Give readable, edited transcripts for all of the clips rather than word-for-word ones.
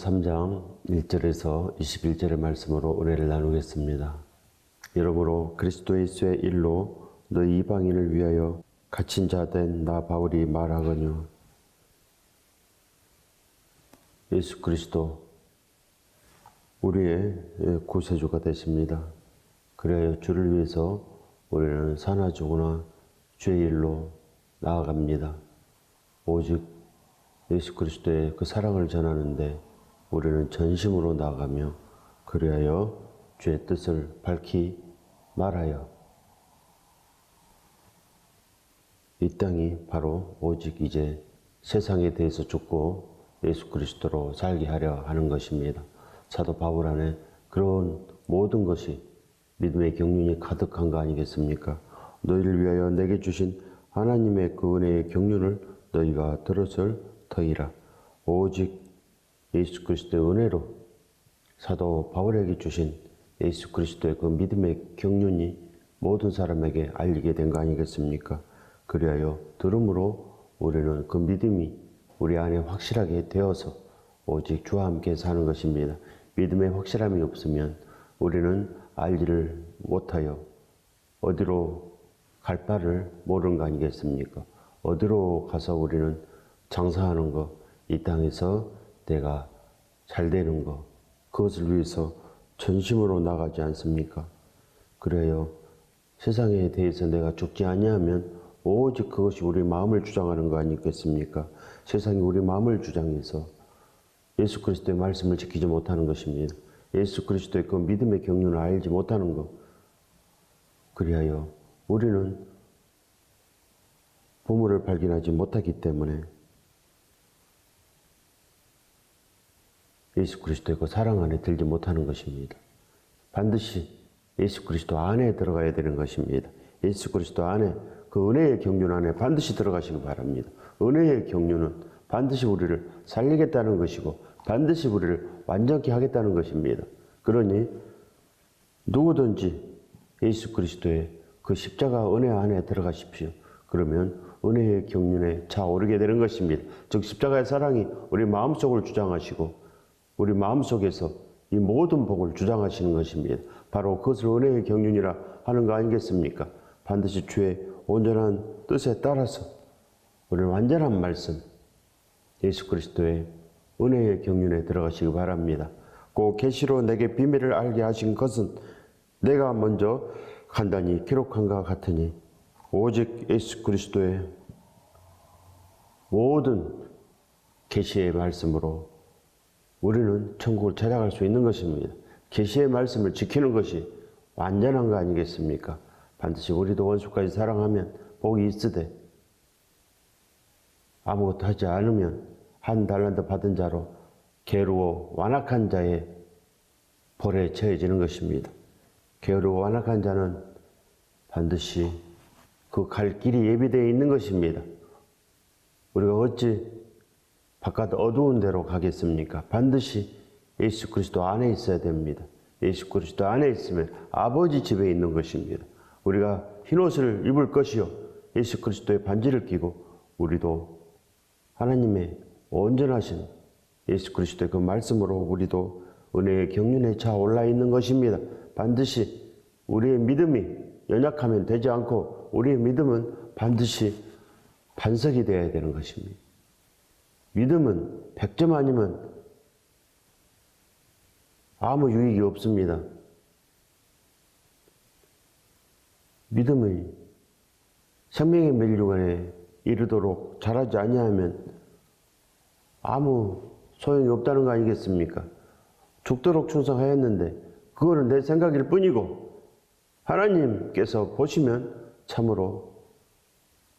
고린도서 3장 1절에서 21절의 말씀으로 은혜를 나누겠습니다. 이러므로 그리스도 예수의 일로 너희 이방인을 위하여 갇힌 자 된 나 바울이 말하거니와 예수 그리스도 우리의 구세주가 되십니다. 그래야 주를 위해서 우리는 사나 죽으나 주의 일로 나아갑니다. 오직 예수 그리스도의 그 사랑을 전하는데 우리는 전심으로 나아가며 그리하여 주의 뜻을 밝히 말하여 이 땅이 바로 오직 이제 세상에 대해서 죽고 예수 그리스도로 살게 하려 하는 것입니다. 사도 바울 안에 그런 모든 것이 믿음의 경륜이 가득한 거 아니겠습니까? 너희를 위하여 내게 주신 하나님의 그 은혜의 경륜을 너희가 들었을 터이라. 오직 예수 그리스도의 은혜로 사도 바울에게 주신 예수 그리스도의 그 믿음의 경륜이 모든 사람에게 알리게 된 거 아니겠습니까? 그리하여 들음으로 우리는 그 믿음이 우리 안에 확실하게 되어서 오직 주와 함께 사는 것입니다. 믿음의 확실함이 없으면 우리는 알지를 못하여 어디로 갈 바를 모르는 거 아니겠습니까? 어디로 가서 우리는 장사하는 것, 이 땅에서 내가 잘 되는 것, 그것을 위해서 전심으로 나가지 않습니까? 그래요. 세상에 대해서 내가 죽지 아니하면 오직 그것이 우리 마음을 주장하는 거 아니겠습니까? 세상이 우리 마음을 주장해서 예수 그리스도의 말씀을 지키지 못하는 것입니다. 예수 그리스도의 그 믿음의 경륜을 알지 못하는 것. 그리하여 우리는 보물을 발견하지 못하기 때문에 예수 그리스도의 그 사랑 안에 들지 못하는 것입니다. 반드시 예수 그리스도 안에 들어가야 되는 것입니다. 예수 그리스도 안에 그 은혜의 경륜 안에 반드시 들어가시기 바랍니다. 은혜의 경륜은 반드시 우리를 살리겠다는 것이고 반드시 우리를 완전케 하겠다는 것입니다. 그러니 누구든지 예수 그리스도의 그 십자가 은혜 안에 들어가십시오. 그러면 은혜의 경륜에 차오르게 되는 것입니다. 즉 십자가의 사랑이 우리 마음속을 주장하시고 우리 마음속에서 이 모든 복을 주장하시는 것입니다. 바로 그것을 은혜의 경륜이라 하는 거 아니겠습니까? 반드시 주의 온전한 뜻에 따라서 우리는 완전한 말씀, 예수 그리스도의 은혜의 경륜에 들어가시기 바랍니다. 그 계시로 내게 비밀을 알게 하신 것은 내가 먼저 간단히 기록한 것 같으니 오직 예수 그리스도의 모든 계시의 말씀으로 우리는 천국을 찾아갈 수 있는 것입니다. 계시의 말씀을 지키는 것이 완전한 거 아니겠습니까? 반드시 우리도 원수까지 사랑하면 복이 있으되 아무것도 하지 않으면 한 달란트 받은 자로 게으르고 완악한 자의 벌에 처해지는 것입니다. 게으르고 완악한 자는 반드시 그 갈 길이 예비되어 있는 것입니다. 우리가 어찌 바깥 어두운 데로 가겠습니까? 반드시 예수 그리스도 안에 있어야 됩니다. 예수 그리스도 안에 있으면 아버지 집에 있는 것입니다. 우리가 흰옷을 입을 것이요 예수 그리스도의 반지를 끼고 우리도 하나님의 온전하신 예수 그리스도의 그 말씀으로 우리도 은혜의 경륜에 차올라 있는 것입니다. 반드시 우리의 믿음이 연약하면 되지 않고 우리의 믿음은 반드시 반석이 되어야 되는 것입니다. 믿음은 100점 아니면 아무 유익이 없습니다. 믿음의 생명의 멸류관에 이르도록 자라지 아니하면 아무 소용이 없다는 거 아니겠습니까? 죽도록 충성하였는데 그거는 내 생각일 뿐이고 하나님께서 보시면 참으로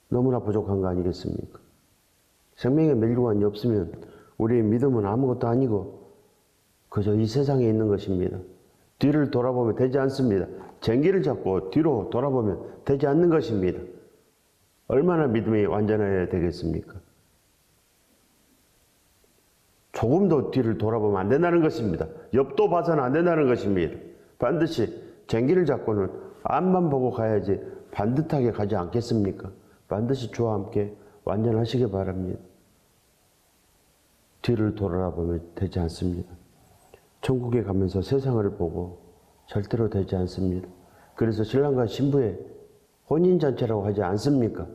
너무나 부족한 거 아니겠습니까? 생명의 멸류관이 없으면 우리의 믿음은 아무것도 아니고 그저 이 세상에 있는 것입니다. 뒤를 돌아보면 되지 않습니다. 쟁기를 잡고 뒤로 돌아보면 되지 않는 것입니다. 얼마나 믿음이 완전해야 되겠습니까? 조금도 뒤를 돌아보면 안 된다는 것입니다. 옆도 봐서는 안 된다는 것입니다. 반드시 쟁기를 잡고는 앞만 보고 가야지 반듯하게 가지 않겠습니까? 반드시 주와 함께 완전하시기 바랍니다. 뒤를 돌아보면 되지 않습니다. 천국에 가면서 세상을 보고 절대로 되지 않습니다. 그래서 신랑과 신부의 혼인잔치라고 하지 않습니까?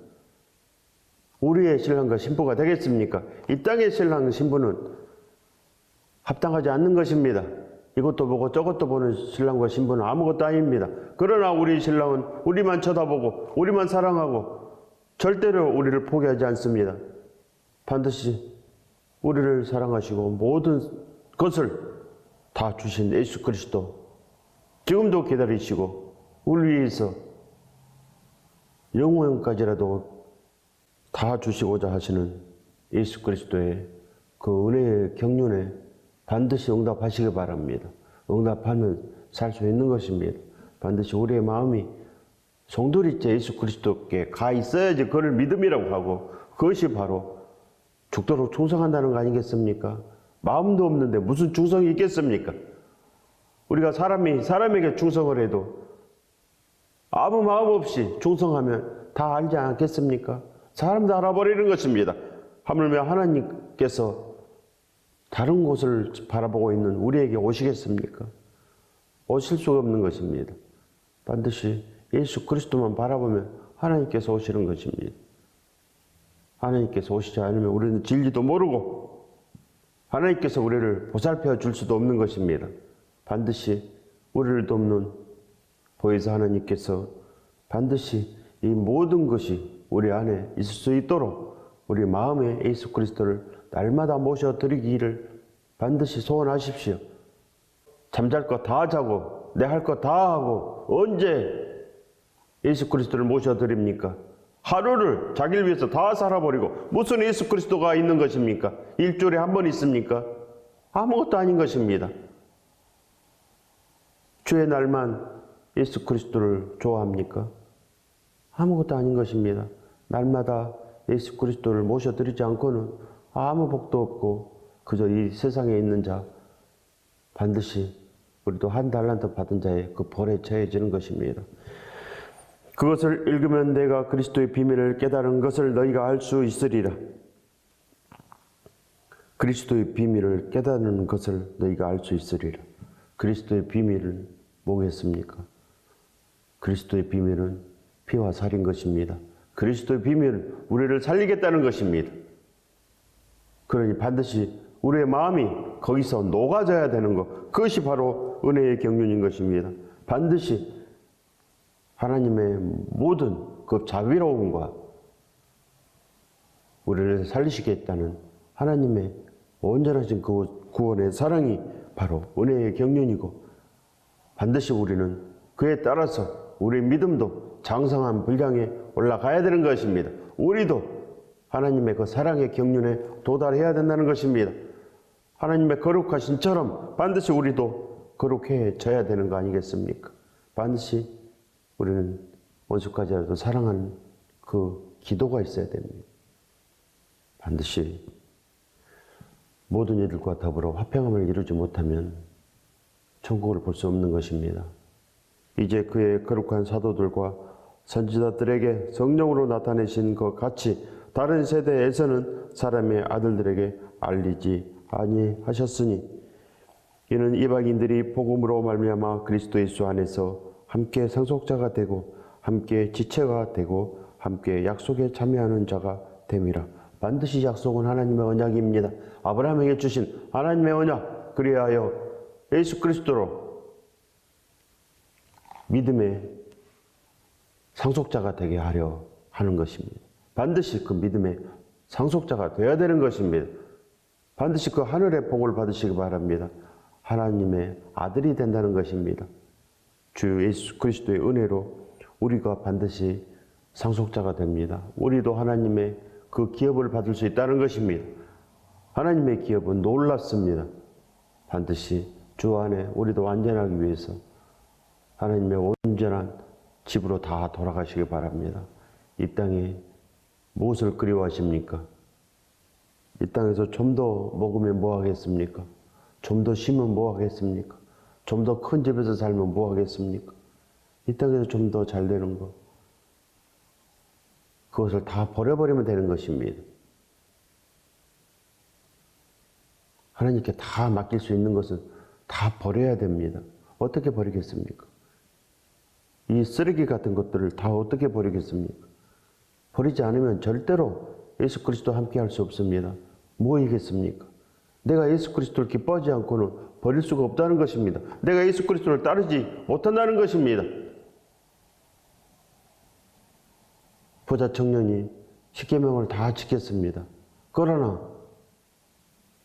우리의 신랑과 신부가 되겠습니까? 이 땅의 신랑 신부는 합당하지 않는 것입니다. 이것도 보고 저것도 보는 신랑과 신부는 아무것도 아닙니다. 그러나 우리 신랑은 우리만 쳐다보고 우리만 사랑하고 절대로 우리를 포기하지 않습니다. 반드시 우리를 사랑하시고 모든 것을 다 주신 예수 그리스도, 지금도 기다리시고 우리 위해서 영원까지라도 다 주시고자 하시는 예수 그리스도의 그 은혜의 경륜에 반드시 응답하시기 바랍니다. 응답하면 살 수 있는 것입니다. 반드시 우리의 마음이 송두리째 예수 그리스도께 가 있어야지 그를 믿음이라고 하고, 그것이 바로 죽도록 충성한다는 거 아니겠습니까? 마음도 없는데 무슨 충성이 있겠습니까? 우리가 사람에게 충성을 해도 아무 마음 없이 충성하면 다 알지 않겠습니까? 사람도 알아버리는 것입니다. 하물며 하나님께서 다른 곳을 바라보고 있는 우리에게 오시겠습니까? 오실 수가 없는 것입니다. 반드시 예수 그리스도만 바라보면 하나님께서 오시는 것입니다. 하나님께서 오시지 않으면 우리는 진리도 모르고 하나님께서 우리를 보살펴 줄 수도 없는 것입니다. 반드시 우리를 돕는 보혜사 하나님께서 반드시 이 모든 것이 우리 안에 있을 수 있도록 우리 마음에 예수 그리스도를 날마다 모셔드리기를 반드시 소원하십시오. 잠잘 거 다 자고 내 할 거 다 하고 언제 예수 그리스도를 모셔드립니까? 하루를 자기를 위해서 다 살아버리고 무슨 예수 그리스도가 있는 것입니까? 일주일에 한 번 있습니까? 아무것도 아닌 것입니다. 주의 날만 예수 그리스도를 좋아합니까? 아무것도 아닌 것입니다. 날마다 예수 그리스도를 모셔드리지 않고는 아무 복도 없고 그저 이 세상에 있는 자, 반드시 우리도 한 달란트 받은 자의 그 벌에 처해지는 것입니다. 그것을 읽으면 내가 그리스도의 비밀을 깨달은 것을 너희가 알 수 있으리라. 그리스도의 비밀을 깨달은 것을 너희가 알 수 있으리라. 그리스도의 비밀은 뭐겠습니까? 그리스도의 비밀은 피와 살인 것입니다. 그리스도의 비밀은 우리를 살리겠다는 것입니다. 그러니 반드시 우리의 마음이 거기서 녹아져야 되는 것, 그것이 바로 은혜의 경륜인 것입니다. 반드시 하나님의 모든 그 자비로움과 우리를 살리시겠다는 하나님의 온전하신 그 구원의 사랑이 바로 은혜의 경륜이고, 반드시 우리는 그에 따라서 우리의 믿음도 장성한 분량에 올라가야 되는 것입니다. 우리도 하나님의 그 사랑의 경륜에 도달해야 된다는 것입니다. 하나님의 거룩하신처럼 반드시 우리도 거룩해져야 되는 거 아니겠습니까? 반드시 우리는 원수까지라도 사랑하는 그 기도가 있어야 됩니다. 반드시 모든 이들과 더불어 화평함을 이루지 못하면 천국을 볼 수 없는 것입니다. 이제 그의 거룩한 사도들과 선지자들에게 성령으로 나타내신 것 같이 다른 세대에서는 사람의 아들들에게 알리지 아니하셨으니, 이는 이방인들이 복음으로 말미암아 그리스도 예수 안에서 함께 상속자가 되고 함께 지체가 되고 함께 약속에 참여하는 자가 됨이라. 반드시 약속은 하나님의 언약입니다. 아브라함에게 주신 하나님의 언약, 그리하여 예수 그리스도로 믿음의 상속자가 되게 하려 하는 것입니다. 반드시 그 믿음의 상속자가 되어야 되는 것입니다. 반드시 그 하늘의 복을 받으시기 바랍니다. 하나님의 아들이 된다는 것입니다. 주 예수 그리스도의 은혜로 우리가 반드시 상속자가 됩니다. 우리도 하나님의 그 기업을 받을 수 있다는 것입니다. 하나님의 기업은 놀랍습니다. 반드시 주 안에 우리도 완전하기 위해서 하나님의 온전한 집으로 다 돌아가시기 바랍니다. 이 땅에 무엇을 그리워하십니까? 이 땅에서 좀 더 먹으면 뭐 하겠습니까? 좀 더 쉬면 뭐 하겠습니까? 좀 더 큰 집에서 살면 뭐 하겠습니까? 이 땅에서 좀 더 잘 되는 것, 그것을 다 버려버리면 되는 것입니다. 하나님께 다 맡길 수 있는 것은 다 버려야 됩니다. 어떻게 버리겠습니까? 이 쓰레기 같은 것들을 다 어떻게 버리겠습니까? 버리지 않으면 절대로 예수 그리스도와 함께 할 수 없습니다. 뭐이겠습니까? 내가 예수 그리스도를 기뻐하지 않고는 버릴 수가 없다는 것입니다. 내가 예수 그리스도를 따르지 못한다는 것입니다. 부자 청년이 십계명을 다 지켰습니다. 그러나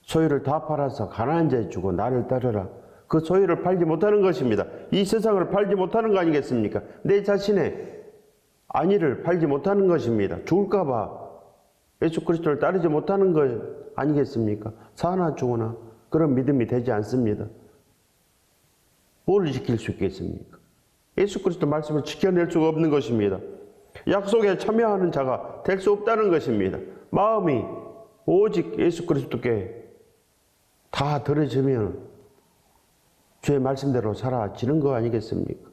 소유를 다 팔아서 가난한 자에 주고 나를 따르라. 그 소유를 팔지 못하는 것입니다. 이 세상을 팔지 못하는 거 아니겠습니까? 내 자신의 안위를 팔지 못하는 것입니다. 죽을까 봐 예수 그리스도를 따르지 못하는 것 아니겠습니까? 사나 죽으나 그런 믿음이 되지 않습니다. 뭘 지킬 수 있겠습니까? 예수 그리스도 말씀을 지켜낼 수가 없는 것입니다. 약속에 참여하는 자가 될 수 없다는 것입니다. 마음이 오직 예수 그리스도께 다 들어지면 주의 말씀대로 살아지는 거 아니겠습니까?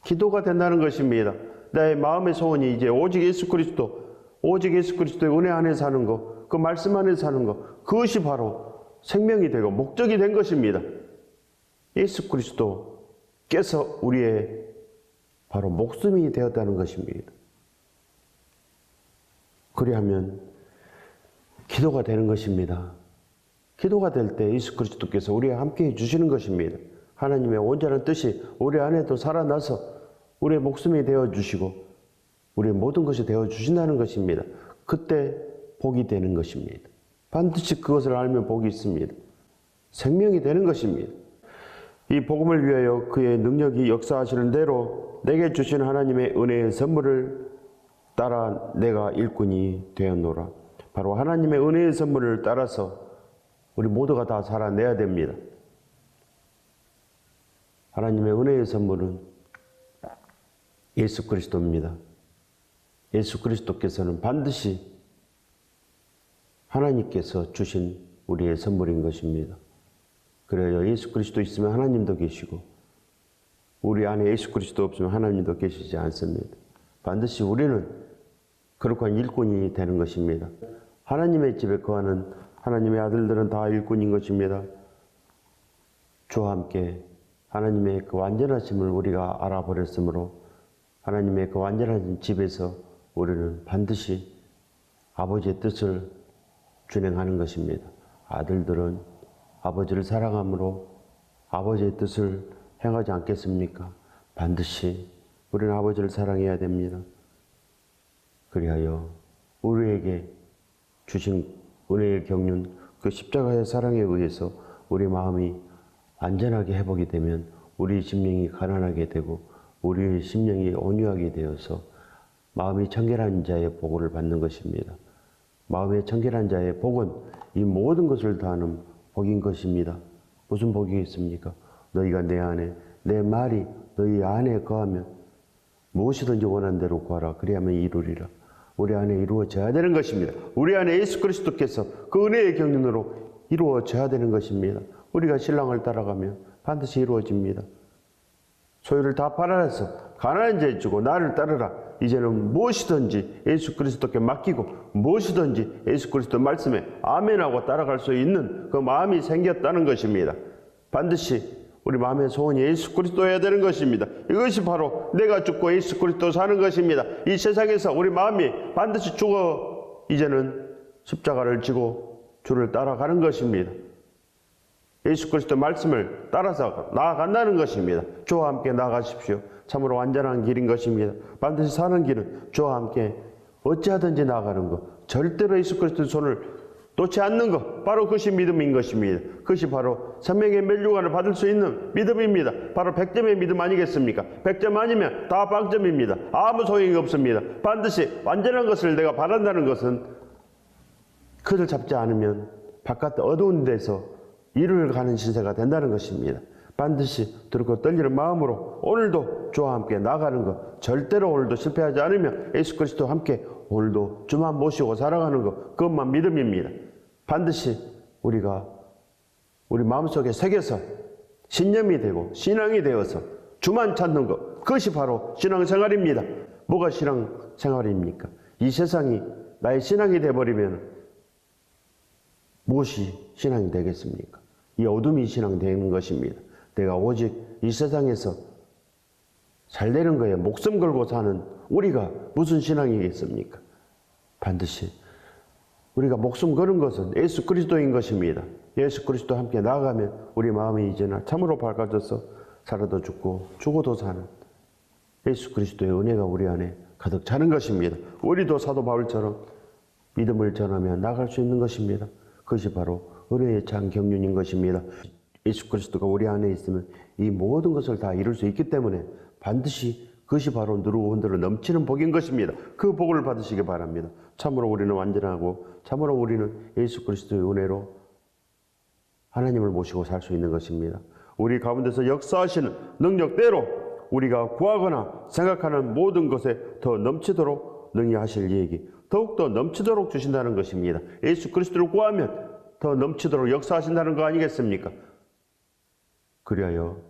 기도가 된다는 것입니다. 나의 마음의 소원이 이제 오직 예수 그리스도의 은혜 안에 사는 것, 그 말씀 안에 사는 것, 그것이 바로 생명이 되고 목적이 된 것입니다. 예수 그리스도께서 우리의 바로 목숨이 되었다는 것입니다. 그리하면 기도가 되는 것입니다. 기도가 될 때 예수 그리스도께서 우리와 함께 해주시는 것입니다. 하나님의 온전한 뜻이 우리 안에도 살아나서 우리의 목숨이 되어주시고 우리의 모든 것이 되어주신다는 것입니다. 그때 복이 되는 것입니다. 반드시 그것을 알면 복이 있습니다. 생명이 되는 것입니다. 이 복음을 위하여 그의 능력이 역사하시는 대로 내게 주신 하나님의 은혜의 선물을 따라 내가 일꾼이 되었노라. 바로 하나님의 은혜의 선물을 따라서 우리 모두가 다 살아내야 됩니다. 하나님의 은혜의 선물은 예수 그리스도입니다. 예수 그리스도께서는 반드시 하나님께서 주신 우리의 선물인 것입니다. 그래요. 예수 그리스도 있으면 하나님도 계시고 우리 안에 예수 그리스도 없으면 하나님도 계시지 않습니다. 반드시 우리는 거룩한 일꾼이 되는 것입니다. 하나님의 집에 거하는 하나님의 아들들은 다 일꾼인 것입니다. 주와 함께 하나님의 그 완전하심을 우리가 알아버렸으므로 하나님의 그 완전한 집에서 우리는 반드시 아버지의 뜻을 준행하는 것입니다. 아들들은 아버지를 사랑함으로 아버지의 뜻을 행하지 않겠습니까? 반드시 우리는 아버지를 사랑해야 됩니다. 그리하여 우리에게 주신 은혜를 겪는 그 십자가의 사랑에 의해서 우리 마음이 안전하게 회복이 되면 우리 심령이 가난하게 되고 우리의 심령이 온유하게 되어서 마음이 청결한 자의 복을 받는 것입니다. 마음의 청결한 자의 복은 이 모든 것을 다하는 복인 것입니다. 무슨 복이 있습니까? 너희가 내 안에, 내 말이 너희 안에 거하면 무엇이든지 원하는 대로 구하라. 그리하면 이루리라. 우리 안에 이루어져야 되는 것입니다. 우리 안에 예수 그리스도께서 그 은혜의 경륜으로 이루어져야 되는 것입니다. 우리가 신랑을 따라가면 반드시 이루어집니다. 소유를 다 팔아서 가난한 자에 주고 나를 따르라. 이제는 무엇이든지 예수 그리스도께 맡기고 무엇이든지 예수 그리스도 말씀에 아멘하고 따라갈 수 있는 그 마음이 생겼다는 것입니다. 반드시 우리 마음의 소원이 예수 그리스도여야 되는 것입니다. 이것이 바로 내가 죽고 예수 그리스도 사는 것입니다. 이 세상에서 우리 마음이 반드시 죽어 이제는 십자가를 지고 주를 따라가는 것입니다. 예수 그리스도 말씀을 따라서 나아간다는 것입니다. 주와 함께 나아가십시오. 참으로 완전한 길인 것입니다. 반드시 사는 길은 주와 함께 어찌하든지 나아가는 것, 절대로 예수 그리스도의 손을 놓지 않는 것, 바로 그것이 믿음인 것입니다. 그것이 바로 생명의 멸류관을 받을 수 있는 믿음입니다. 바로 100점의 믿음 아니겠습니까? 100점 아니면 다 빵점입니다. 아무 소용이 없습니다. 반드시 완전한 것을 내가 바란다는 것은 그것을 잡지 않으면 바깥 어두운 데서 일을 가는 신세가 된다는 것입니다. 반드시 들고 떨리는 마음으로 오늘도 주와 함께 나가는 것, 절대로 오늘도 실패하지 않으면 예수 그리스도와 함께 오늘도 주만 모시고 살아가는 것, 그것만 믿음입니다. 반드시 우리가 우리 마음속에 새겨서 신념이 되고 신앙이 되어서 주만 찾는 것, 그것이 바로 신앙생활입니다. 뭐가 신앙생활입니까? 이 세상이 나의 신앙이 되어버리면 무엇이 신앙이 되겠습니까? 이 어둠이 신앙 되는 것입니다. 내가 오직 이 세상에서 잘 되는 거에 목숨 걸고 사는 우리가 무슨 신앙이겠습니까? 반드시 우리가 목숨 거는 것은 예수 그리스도인 것입니다. 예수 그리스도와 함께 나아가면 우리 마음이 이제는 참으로 밝아져서 살아도 죽고 죽어도 사는 예수 그리스도의 은혜가 우리 안에 가득 차는 것입니다. 우리도 사도 바울처럼 믿음을 전하며 나갈 수 있는 것입니다. 그것이 바로 은혜의 찬 경륜인 것입니다. 예수 그리스도가 우리 안에 있으면 이 모든 것을 다 이룰 수 있기 때문에 반드시 그것이 바로 누르고 흔들어 넘치는 복인 것입니다. 그 복을 받으시기 바랍니다. 참으로 우리는 완전하고 참으로 우리는 예수 그리스도의 은혜로 하나님을 모시고 살 수 있는 것입니다. 우리 가운데서 역사하시는 능력대로 우리가 구하거나 생각하는 모든 것에 더 넘치도록 능히 하실 얘기, 더욱더 넘치도록 주신다는 것입니다. 예수 그리스도를 구하면 더 넘치도록 역사하신다는 거 아니겠습니까? 그리하여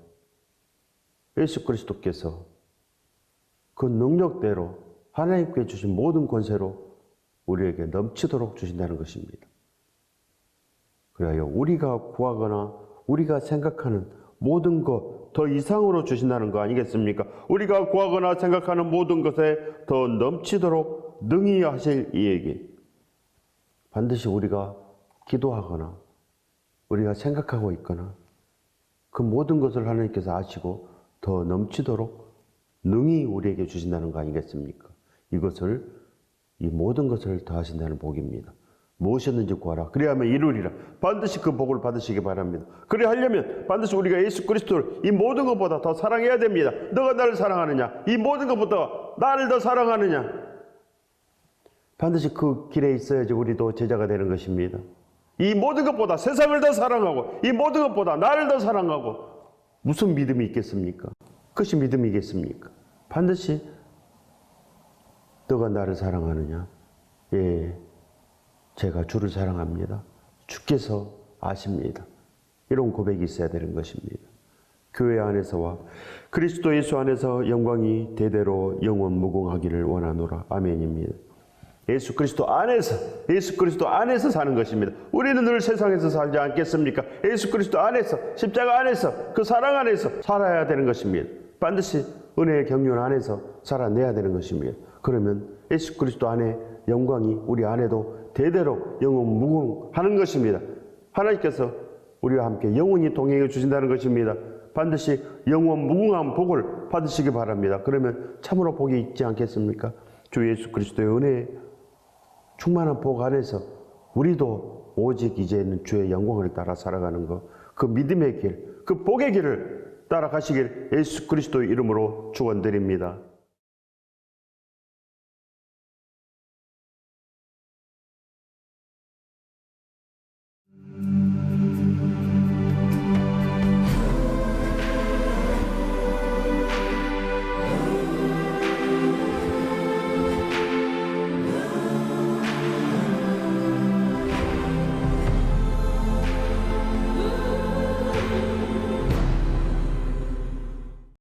예수 그리스도께서 그 능력대로 하나님께 주신 모든 권세로 우리에게 넘치도록 주신다는 것입니다. 그리하여 우리가 구하거나 우리가 생각하는 모든 것 더 이상으로 주신다는 거 아니겠습니까? 우리가 구하거나 생각하는 모든 것에 더 넘치도록 능히 하실 이에게 반드시 우리가 기도하거나 우리가 생각하고 있거나 그 모든 것을 하나님께서 아시고 더 넘치도록 능히 우리에게 주신다는 거 아니겠습니까? 이 모든 것을 더하신다는 복입니다. 무엇이든지 구하라. 그리하면 이루리라. 반드시 그 복을 받으시기 바랍니다. 그래 하려면 반드시 우리가 예수 그리스도를 이 모든 것보다 더 사랑해야 됩니다. 너가 나를 사랑하느냐? 이 모든 것보다 나를 더 사랑하느냐? 반드시 그 길에 있어야지 우리도 제자가 되는 것입니다. 이 모든 것보다 세상을 더 사랑하고 이 모든 것보다 나를 더 사랑하고 무슨 믿음이 있겠습니까? 그것이 믿음이겠습니까? 반드시 너가 나를 사랑하느냐? 예, 제가 주를 사랑합니다. 주께서 아십니다. 이런 고백이 있어야 되는 것입니다. 교회 안에서와 그리스도 예수 안에서 영광이 대대로 영원 무궁하기를 원하노라. 아멘입니다. 예수 그리스도 안에서 사는 것입니다. 우리는 늘 세상에서 살지 않겠습니까? 예수 그리스도 안에서, 십자가 안에서, 그 사랑 안에서 살아야 되는 것입니다. 반드시 은혜의 경륜 안에서 살아내야 되는 것입니다. 그러면 예수 그리스도 안에 영광이 우리 안에도 대대로 영원 무궁하는 것입니다. 하나님께서 우리와 함께 영원히 동행해 주신다는 것입니다. 반드시 영원 무궁한 복을 받으시기 바랍니다. 그러면 참으로 복이 있지 않겠습니까? 주 예수 그리스도의 은혜에 충만한 복 안에서 우리도 오직 이제는 주의 영광을 따라 살아가는 것, 그 믿음의 길, 그 복의 길을 따라가시길 예수 그리스도의 이름으로 축원드립니다.